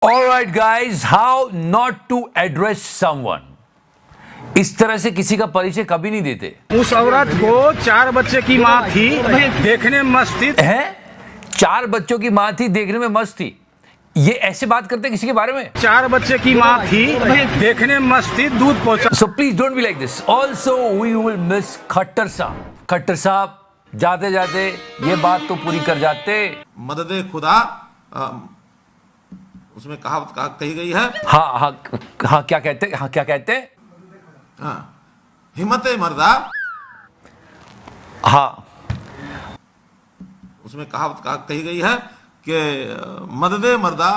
Alright guys, how not to address someone. इस तरह से किसी का परिचय कभी नहीं देते। उस औरत को 4 बच्चे की माँ थी, देखने में मस्त थी। है 4 बच्चों की माँ थी, देखने में मस्त थी। ये ऐसे बात करते किसी के बारे में? 4 बच्चे की माँ थी, देखने में मस्त थी, दूध पहुंचा। So please don't be like this. Also we will miss Khattar साहब। खट्टर साहब जाते जाते ये बात तो पूरी कर जाते। मददे खुदा उसमें कहावत कही गई है। हाँ क्या कहते? हाँ क्या कहते? हाँ, हिम्मते मर्दा। हाँ उसमें कहावत कही गई है कि मददे मर्दा।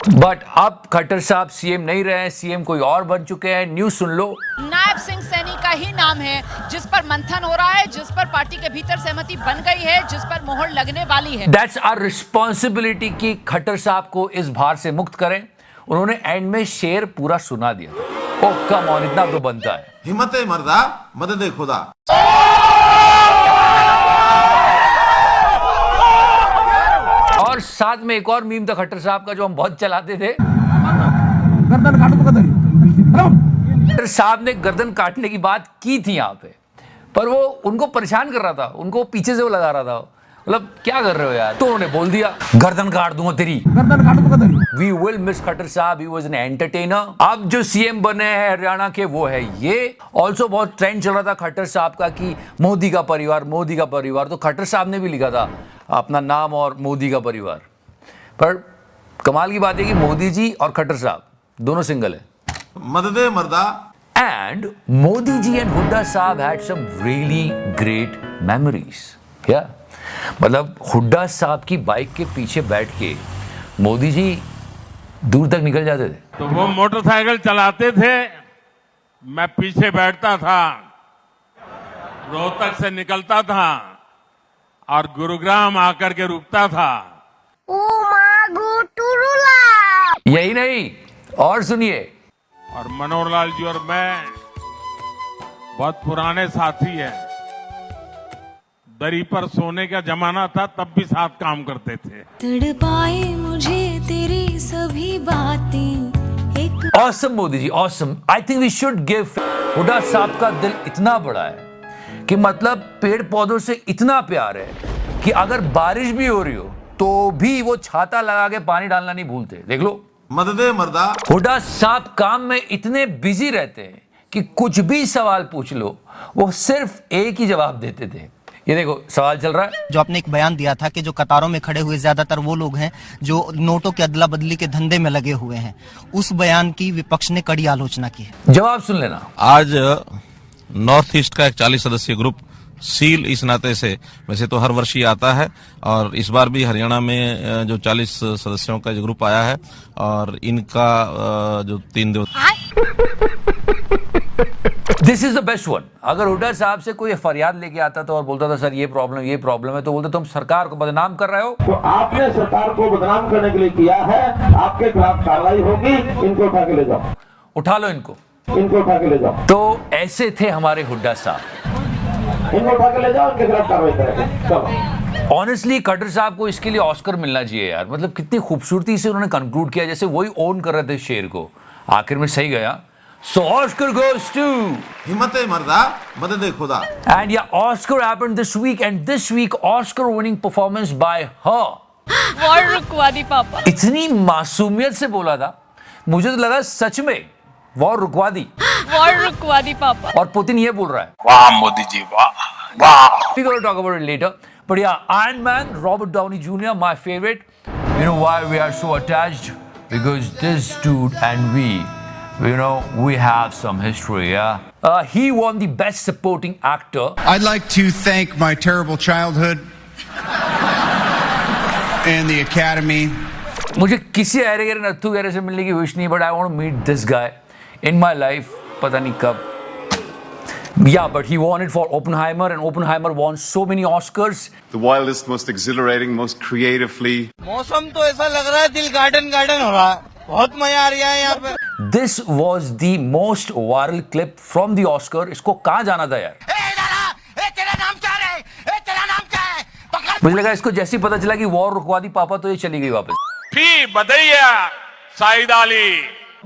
बट अब खट्टर साहब सीएम नहीं रहे, सीएम कोई और बन चुके हैं। न्यूज सुन लो। नायब सिंह सैनी का ही नाम है जिस पर मंथन हो रहा है, जिस पर पार्टी के भीतर सहमति बन गई है, जिस पर मोहर लगने वाली है। दैट्स आवर रिस्पॉन्सिबिलिटी कि खट्टर साहब को इस भार से मुक्त करें। उन्होंने एंड में शेर पूरा सुना दिया था। ओ कम ऑन, इतना तो बनता है। हिम्मते मर्दा मददे खुदा। और साथ में एक और मीम था खट्टर साहब का जो हम बहुत चलाते थे। खट्टर साहब ने गर्दन काटने की बात की थी यहाँ पे, पर वो उनको परेशान कर रहा था, उनको पीछे से वो लगा रहा था। मतलब क्या कर रहे हो यार? तो उन्होंने बोल दिया गर्दन काट दूंगा तेरी। वी विल मिस खट्टर साहब, ही वाज एन एंटरटेनर। अब जो सीएम बने हैं हरियाणा के वो है ये। ऑल्सो बहुत ट्रेंड चल रहा था खट्टर साहब का कि मोदी का परिवार, मोदी का परिवार। तो खट्टर साहब ने भी लिखा था अपना नाम और मोदी का परिवार। पर कमाल की बात है कि मोदी जी और खट्टर साहब दोनों सिंगल है। मददे मर्दा। एंड मोदी जी एंड हुड्डा साहब had some really great memories. या मतलब हुड्डा साहब की बाइक के पीछे बैठ के मोदी जी दूर तक निकल जाते थे। तो वो मोटरसाइकिल चलाते थे, मैं पीछे बैठता था, रोहतक से निकलता था और गुरुग्राम आकर के रुकता था। यही नहीं, और सुनिए। और मनोहर लाल जी और मैं बहुत पुराने साथी हैं। दरी पर सोने का जमाना था, तब भी साथ काम करते थे। तड़पाए मुझे तेरी सभी बातें एक। Awesome Modi ji, awesome. I think we should give. Hooda साहब का दिल इतना बड़ा है कि मतलब पेड़ पौधों से इतना प्यार है कि अगर बारिश भी हो रही हो तो भी वो छाता लगा के पानी डालना नहीं भूलते। देख लो। मददे मर्दा। हुड्डा साहब काम में इतने बिजी रहते हैं कि कुछ भी सवाल पूछ लो वो सिर्फ एक ही जवाब देते थे। ये देखो सवाल चल रहा है। जो आपने एक बयान दिया था कि जो कतारों में खड़े हुए ज्यादातर वो लोग हैं जो नोटों के अदला बदली के धंधे में लगे हुए हैं, उस बयान की विपक्ष ने कड़ी आलोचना की है। जवाब सुन लेना। आज नॉर्थ ईस्ट का एक 40 सदस्यीय ग्रुप सील इस नाते से, वैसे तो हर वर्ष ही आता है, और इस बार भी हरियाणा में जो 40 सदस्यों का जो ग्रुप आया है और इनका जो 3 दिवस। This is the best one. अगर हुड्डा साहब से कोई फरियाद लेके आता था और बोलता था सर ये प्रॉब्लम है, तो बोलते तुम सरकार को बदनाम कर रहे हो। तो आपने सरकार को बदनाम करने के लिए किया है, आपके खिलाफ कार्रवाई होगी, इनको उठा के ले जाओ। उठा लो इनको उठा के ले जाओ। तो ऐसे थे हमारे हुड्डा साहब। इनको उठा के ले जाओ, इनके खिलाफ कार्रवाई करेंगे। चलो। ऑनेस्टली खट्टर साहब को इसके लिए ऑस्कर मिलना चाहिए यार। मतलब कितनी खूबसूरती से उन्होंने कंक्लूड किया, जैसे वही ओन कर रहे थे शेर को। आखिर में सही गया। So Oscar goes to हिम्मते मर्दा मददे खुदा। And yeah, Oscar happened this week, and this week Oscar winning performance by her. War रुकवा दी पापा। इतनी मासूमियत से बोला था, मुझे तो लगा सच में वॉर रुकवा दी। वॉर रुकवा दी पापा। और पुतिन ये बोल रहा है, वाह मोदी जी, वाह वाह। We gonna talk about it later. But yeah, Iron Man, Robert Downey Jr., my favorite. You know why we are so attached? Because this dude and we have some history, yeah? He won the Best Supporting Actor. I'd like to thank my terrible childhood and the Academy. मुझे किसी array गैरे नत्थु गैरे से मिलने की wish नहीं, but I want to meet this guy in my life. पता नहीं कब. Yeah, but he won it for Oppenheimer, and Oppenheimer won so many Oscars. The wildest, most exhilarating, most creatively. मौसम तो ऐसा लग रहा है दिल गार्डन गार्डन हो रहा है, बहुत मजा आ रहा है यहाँ पे। This was the most viral clip from the Oscar. इसको कहाँ जाना था यार? तेरा नाम क्या है? तेरा नाम क्या है? मुझे लगा इसको जैसे ही पता चला कि वॉर रुकवा दी पापा तो ये चली गई वापस। फी बधैया साइद अली।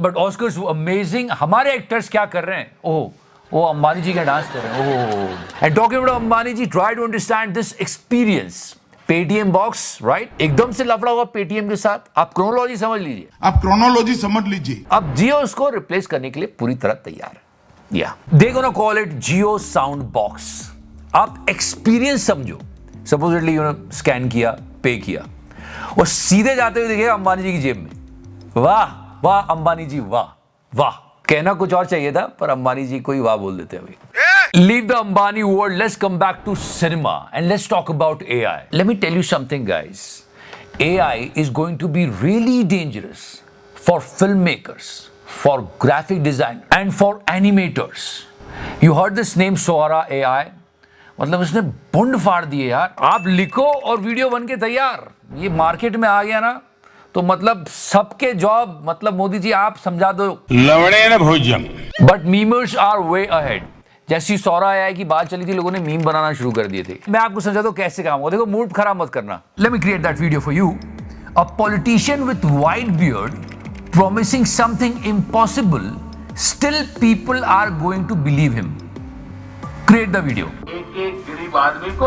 बट ऑस्कर्स अमेजिंग, हमारे एक्टर्स क्या कर रहे हैं, ओह वो अंबानी जी का डांस कर रहे हैं, oh. And talking about Ambani ji, try to understand this experience. Paytm box, right, एकदम से लफड़ा हुआ पेटीएम के साथ, आप क्रोनोलॉजी समझ लीजिए, आप क्रोनोलॉजी समझ लीजिए। अब जियो उसको रिप्लेस करने के लिए पूरी तरह तैयार है। या they gonna call it Jio sound box. आप एक्सपीरियंस समझो, सपोजिटली यू नो स्कैन किया, पे किया, और सीधे जाते हुए देखिएगा अंबानी जी की जेब में। वाह वाह अंबानी जी, वाह वाह। कहना कुछ और चाहिए था, पर अंबानी जी को ही वाह बोल देते अभी। Leave the Ambani world. Let's come back to cinema and let's talk about AI. Let me tell you something, guys. AI is going to be really dangerous for filmmakers, for graphic design, and for animators. You heard this name Sora AI? मतलब उसने बुंड फाड़ दिए यार। आप लिखो और video बन के तैयार। ये मार्केट में आ गया ना, तो मतलब सबके जॉब, मतलब मोदी जी आप समझा दो, लवड़े न भोजन। But memers are way ahead. जैसी सौरा एआई की बात चली थी, लोगों ने मीम बनाना शुरू कर दिए थे। मैं आपको समझाता हूं कैसे काम होगा। देखो, मूड खराब मत करना। Let me create that video for you. A politician with white beard promising something impossible, still people are going to believe him. Create the video. एक गरीब आदमी को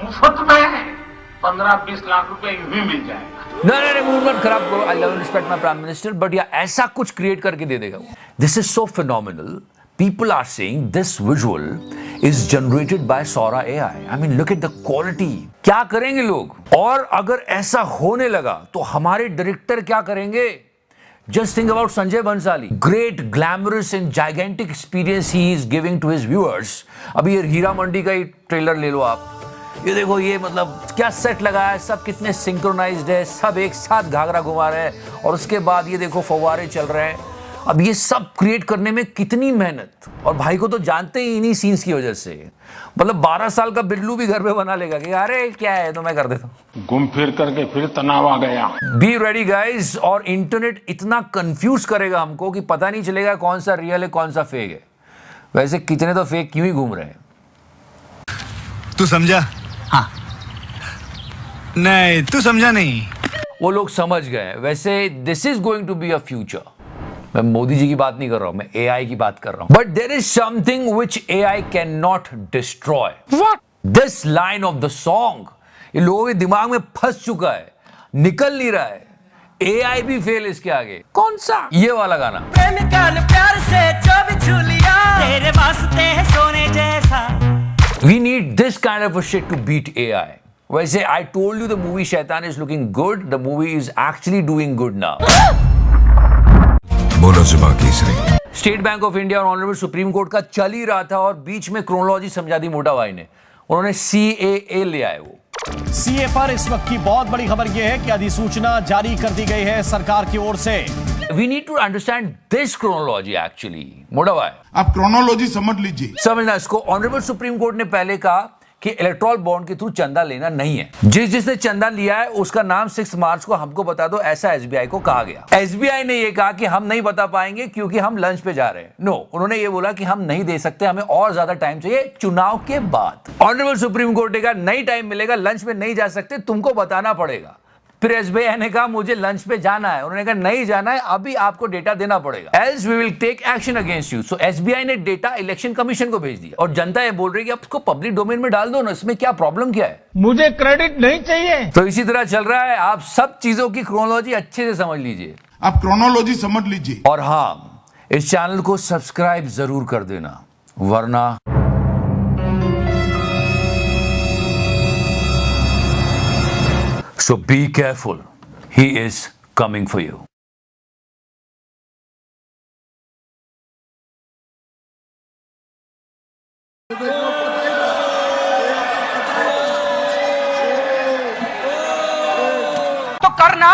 मुफ्त में 15-20 लाख रुपए यूं ही मिल जाएगा। नहीं, मूड मत खराब करो। I love and respect my prime minister, but या ऐसा कुछ क्रिएट करके दे देगा। This is so phenomenal. People are saying this visual is generated by Sora AI. I mean, look at the quality. क्या करेंगे लोग? और अगर ऐसा होने लगा तो हमारे डायरेक्टर क्या करेंगे? Just think about Sanjay Bhansali. Great, glamorous and gigantic experience he is giving to his viewers. अभी ये हीरा मंडी का ही ट्रेलर ले लो आप। ये देखो, ये मतलब क्या सेट लगा है, सब कितने सिंक्रोनाइज्ड है, सब एक साथ घाघरा घुमा रहे हैं, और उसके बाद ये देखो फव्वारे चल रहे हैं। अब ये सब क्रिएट करने में कितनी मेहनत, और भाई को तो जानते ही इन्हीं सीन्स की वजह से। मतलब 12 साल का बिल्लू भी घर पे बना लेगा कि अरे क्या है, तो मैं कर देता हूं। घूम फिर करके फिर तनाव आ गया। Be ready guys. और इंटरनेट इतना कंफ्यूज करेगा हमको कि पता नहीं चलेगा कौन सा रियल है कौन सा फेक है। वैसे कितने तो फेक क्यों ही घूम रहे हैं। तू समझा? हाँ। नहीं, तू समझा नहीं। वो लोग समझ गए। वैसे this is going to be a future. मैं मोदी जी की बात नहीं कर रहा हूं, मैं एआई की बात कर रहा हूं। But there is something which AI can not destroy. What? This line of the song ये लोगों के दिमाग में फंस चुका है, निकल नहीं रहा है। एआई भी फेल इसके आगे। कौन सा? ये वाला गाना। प्यार से जो भी छू लिया, तेरे वास्ते है सोने जैसा। We need this kind of a shit to beat AI. वैसे I told you the movie Shaitan is looking good. The movie is actually doing good now. बोलो जुबान Kesari. State bank of India और ऑनरेबल सुप्रीम कोर्ट का चल ही रहा था, और बीच में क्रोनोलॉजी समझा दी मोटा भाई ने। उन्होंने CAA ले आए। वो सीए पर इस वक्त की बहुत बड़ी खबर यह है कि अधिसूचना जारी कर दी गई है सरकार की ओर से। We need to understand this chronology actually. मोटा भाई, आप क्रोनोलॉजी समझ लीजिए। समझना इसको। ऑनरेबल सुप्रीम कोर्ट ने पहले कहा कि इलेक्ट्रॉल बॉन्ड के थ्रू चंदा लेना नहीं है। जिसने चंदा लिया है उसका नाम 6 मार्च को हमको बता दो, ऐसा एसबीआई को कहा गया। एसबीआई ने यह कहा कि हम नहीं बता पाएंगे क्योंकि हम लंच पे जा रहे हैं। नो, उन्होंने ये बोला कि हम नहीं दे सकते, हमें और ज्यादा टाइम चाहिए चुनाव के बाद। ऑनरेबल सुप्रीम कोर्ट ने कहा नहीं टाइम मिलेगा, लंच पे नहीं जा सकते, तुमको बताना पड़ेगा। फिर एसबीआई ने कहा मुझे लंच पे जाना है, उन्होंने कहा नहीं जाना है, अभी आपको डेटा देना पड़ेगा, else we will take action against you. So SBI ने डेटा इलेक्शन कमीशन को भेज दिया, और जनता ये बोल रही है कि आप उसको पब्लिक डोमेन में डाल दो ना, इसमें क्या प्रॉब्लम क्या है, मुझे क्रेडिट नहीं चाहिए। तो इसी तरह चल रहा है। आप सब चीजों की क्रोनोलॉजी अच्छे से समझ लीजिए। आप क्रोनोलॉजी समझ लीजिए। और हाँ, इस चैनल को सब्सक्राइब जरूर कर देना, वरना so be careful, he is coming for you. तो करना